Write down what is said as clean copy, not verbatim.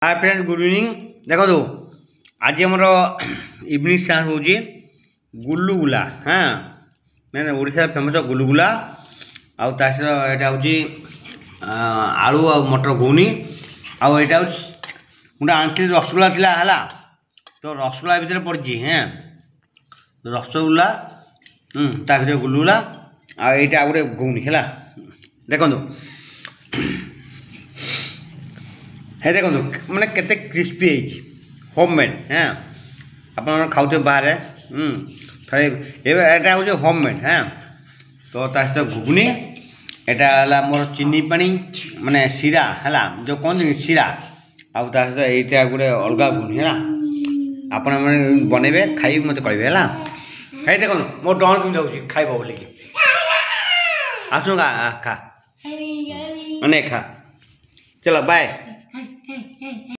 Hi friends good evening. देखो तो आज आमर इवनिंग स्नाक्स हूँ गुलुगुला। हाँ मैंने ओडिशा फेमस गुलुगुला आउटा हूँ आलू आ मटर घुगनी आईटा गोटे आंटी रसगुल्ला थिला है तो रसगुल्ला भितर पड़ी। हाँ रसगुल्ला ता भर गुलुगुला आईटा गोटे घुगनी है। देखो हे देखो मैंने केते क्रिस्पी होममेड। हाँ आप खाऊ बाहर थे हूँ होममेड। हाँ तो सहित घुगनी यहाँ मोर चीनी पानी माने सीरा है जो कहते सीरा आउ सहित यहाँ गोटे अलग घुगनी है। आपण बनइबे खाई मत कहे है। देखो मो डन कमी जाऊँगी खाइब बोल आसु खा खा खा चलो बाय।